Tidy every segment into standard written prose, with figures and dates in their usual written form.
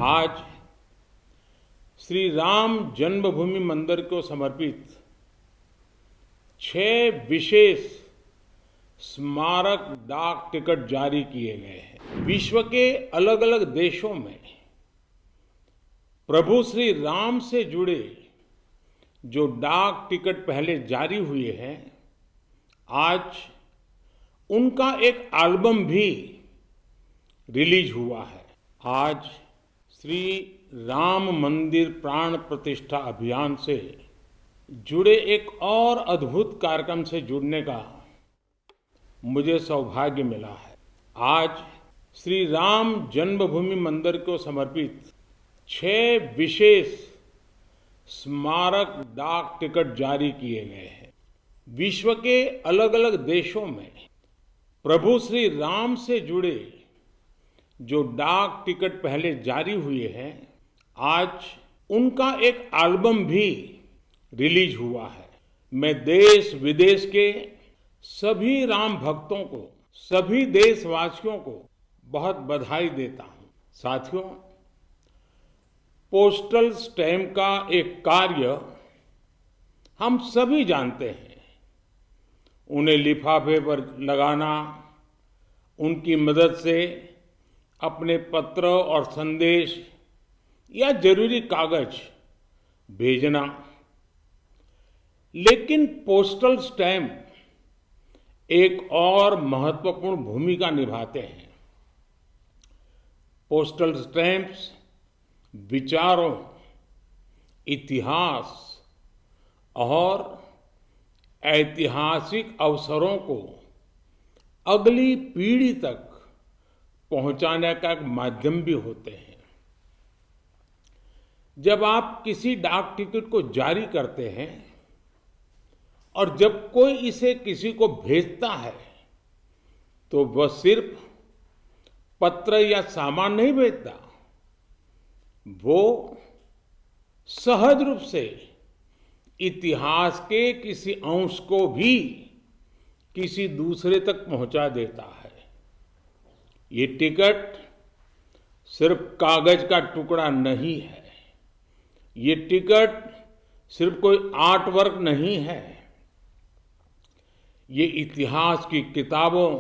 आज श्री राम जन्मभूमि मंदिर को समर्पित 6 विशेष स्मारक डाक टिकट जारी किए गए हैं। विश्व के अलग अलग देशों में प्रभु श्री राम से जुड़े जो डाक टिकट पहले जारी हुए हैं, आज उनका एक एल्बम भी रिलीज हुआ है। आज श्री राम मंदिर प्राण प्रतिष्ठा अभियान से जुड़े एक और अद्भुत कार्यक्रम से जुड़ने का मुझे सौभाग्य मिला है। आज श्री राम जन्मभूमि मंदिर को समर्पित 6 विशेष स्मारक डाक टिकट जारी किए गए हैं। विश्व के अलग अलग देशों में प्रभु श्री राम से जुड़े जो डाक टिकट पहले जारी हुए हैं, आज उनका एक एल्बम भी रिलीज हुआ है। मैं देश विदेश के सभी राम भक्तों को, सभी देशवासियों को बहुत बधाई देता हूं। साथियों, पोस्टल स्टैम्प का एक कार्य हम सभी जानते हैं। उन्हें लिफाफे पर लगाना, उनकी मदद से अपने पत्र और संदेश या जरूरी कागज भेजना। लेकिन पोस्टल स्टैम्प एक और महत्वपूर्ण भूमिका निभाते हैं। पोस्टल स्टैम्प्स विचारों, इतिहास और ऐतिहासिक अवसरों को अगली पीढ़ी तक पहुंचाने का एक माध्यम भी होते हैं। जब आप किसी डाक टिकट को जारी करते हैं और जब कोई इसे किसी को भेजता है, तो वह सिर्फ पत्र या सामान नहीं भेजता, वो सहज रूप से इतिहास के किसी अंश को भी किसी दूसरे तक पहुंचा देता है। ये टिकट सिर्फ कागज का टुकड़ा नहीं है। ये टिकट सिर्फ कोई आर्ट वर्क नहीं है। ये इतिहास की किताबों,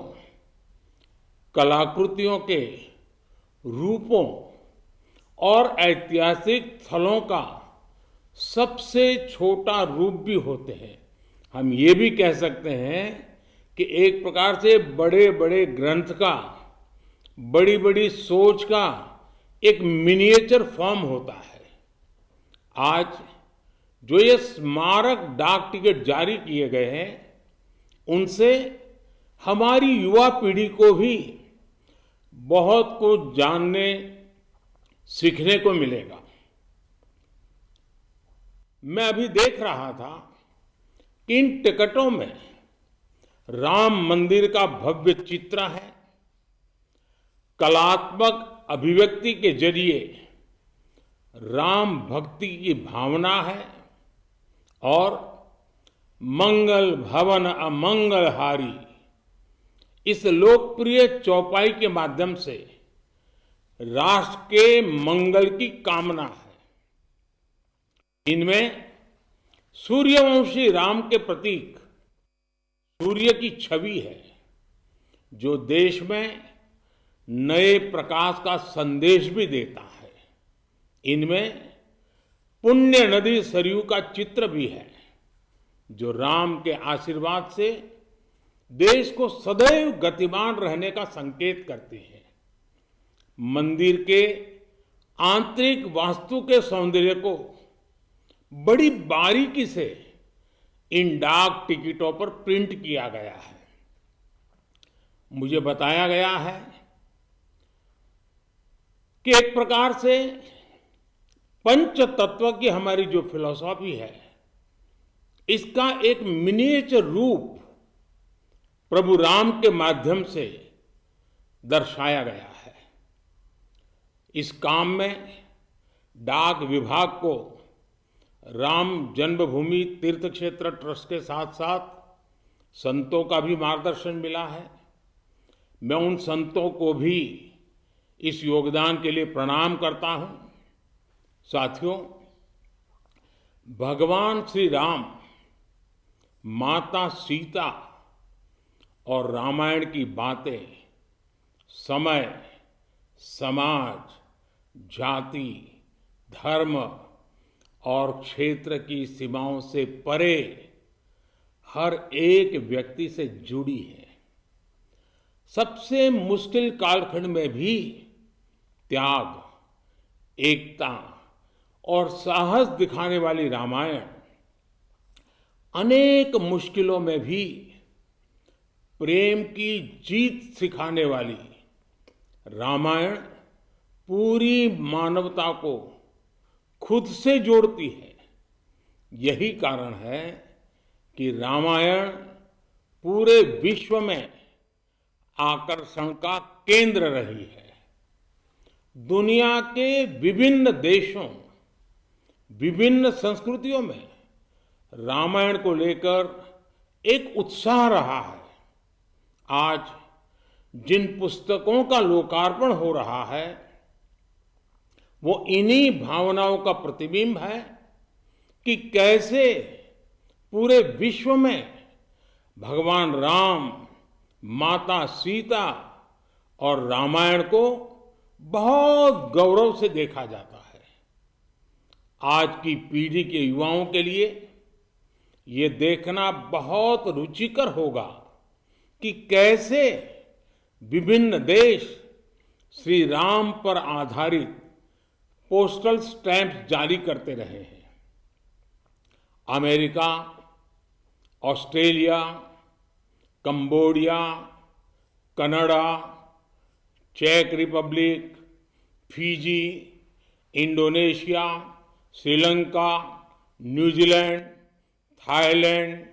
कलाकृतियों के रूपों और ऐतिहासिक स्थलों का सबसे छोटा रूप भी होते हैं। हम ये भी कह सकते हैं कि एक प्रकार से बड़े बड़े ग्रंथ का, बड़ी बड़ी सोच का एक मिनिएचर फॉर्म होता है। आज जो ये स्मारक डाक टिकट जारी किए गए हैं, उनसे हमारी युवा पीढ़ी को भी बहुत कुछ जानने, सीखने को मिलेगा। मैं अभी देख रहा था कि इन टिकटों में राम मंदिर का भव्य चित्र है। कलात्मक अभिव्यक्ति के जरिए राम भक्ति की भावना है और मंगल भवन अमंगलहारी इस लोकप्रिय चौपाई के माध्यम से राष्ट्र के मंगल की कामना है। इनमें सूर्यवंशी राम के प्रतीक सूर्य की छवि है, जो देश में नए प्रकाश का संदेश भी देता है। इनमें पुण्य नदी सरयू का चित्र भी है, जो राम के आशीर्वाद से देश को सदैव गतिमान रहने का संकेत करती है। मंदिर के आंतरिक वास्तु के सौंदर्य को बड़ी बारीकी से इन डाक टिकटों पर प्रिंट किया गया है। मुझे बताया गया है कि एक प्रकार से पंच तत्व की हमारी जो फिलॉसफी है, इसका एक मिनिएचर रूप प्रभु राम के माध्यम से दर्शाया गया है। इस काम में डाक विभाग को राम जन्मभूमि तीर्थ क्षेत्र ट्रस्ट के साथ साथ संतों का भी मार्गदर्शन मिला है। मैं उन संतों को भी इस योगदान के लिए प्रणाम करता हूं। साथियों, भगवान श्री राम, माता सीता और रामायण की बातें समय, समाज, जाति, धर्म और क्षेत्र की सीमाओं से परे हर एक व्यक्ति से जुड़ी है। सबसे मुश्किल कालखंड में भी त्याग, एकता और साहस दिखाने वाली रामायण, अनेक मुश्किलों में भी प्रेम की जीत सिखाने वाली रामायण पूरी मानवता को खुद से जोड़ती है। यही कारण है कि रामायण पूरे विश्व में आकर्षण का केंद्र रही है। दुनिया के विभिन्न देशों, विभिन्न संस्कृतियों में रामायण को लेकर एक उत्साह रहा है। आज जिन पुस्तकों का लोकार्पण हो रहा है वो इन्हीं भावनाओं का प्रतिबिंब है कि कैसे पूरे विश्व में भगवान राम, माता सीता और रामायण को बहुत गौरव से देखा जाता है। आज की पीढ़ी के युवाओं के लिए ये देखना बहुत रुचिकर होगा कि कैसे विभिन्न देश श्री राम पर आधारित पोस्टल स्टैंप जारी करते रहे हैं। अमेरिका, ऑस्ट्रेलिया, कंबोडिया, कनाडा, चेक Republic, Fiji, Indonesia, Sri Lanka, New Zealand, Thailand,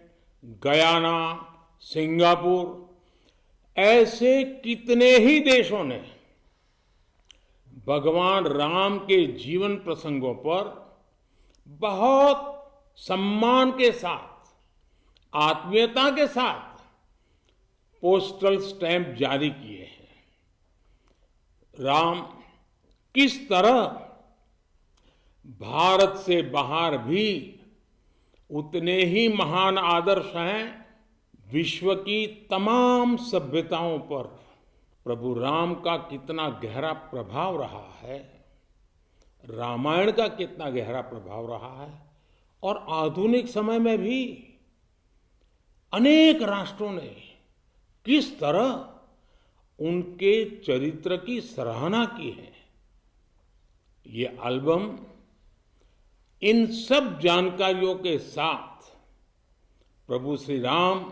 Guyana, Singapore, ऐसे कितने ही देशों ने भगवान राम के जीवन प्रसंगों पर बहुत सम्मान के साथ, आत्मीयता के साथ पोस्टल स्टैंप जारी किए हैं। राम किस तरह भारत से बाहर भी उतने ही महान आदर्श हैं। विश्व की तमाम सभ्यताओं पर प्रभु राम का कितना गहरा प्रभाव रहा है, रामायण का कितना गहरा प्रभाव रहा है, और आधुनिक समय में भी अनेक राष्ट्रों ने किस तरह उनके चरित्र की सराहना की है। ये एल्बम इन सब जानकारियों के साथ प्रभु श्री राम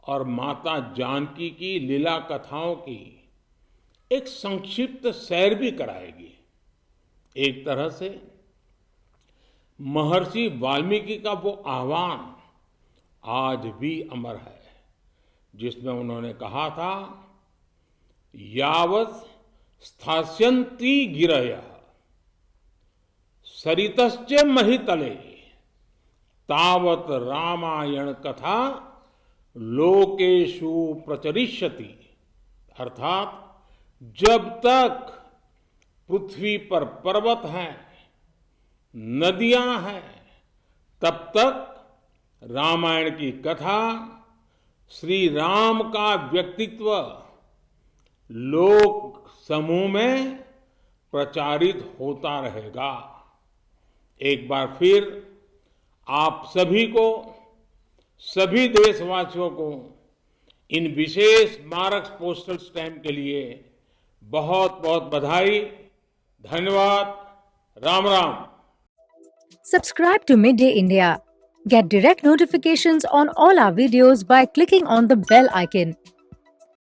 और माता जानकी की लीला कथाओं की एक संक्षिप्त सैर भी कराएगी। एक तरह से महर्षि वाल्मीकि का वो आह्वान आज भी अमर है, जिसमें उन्होंने कहा था, यावत् स्थास्यन्ति गिरयः सरितश्च महितले तावत् रामायण कथा लोकेषु प्रचरिष्यति। अर्थात जब तक पृथ्वी पर पर्वत हैं, नदियां हैं, तब तक रामायण की कथा, श्री राम का व्यक्तित्व लोक समूह में प्रचारित होता रहेगा। एक बार फिर आप सभी को, सभी देशवासियों को इन विशेष स्मारक पोस्टल स्टैंप के लिए बहुत बहुत बधाई, धन्यवाद। Ram Ram. Subscribe to Midday India. Get direct notifications on all our videos by clicking on the bell icon.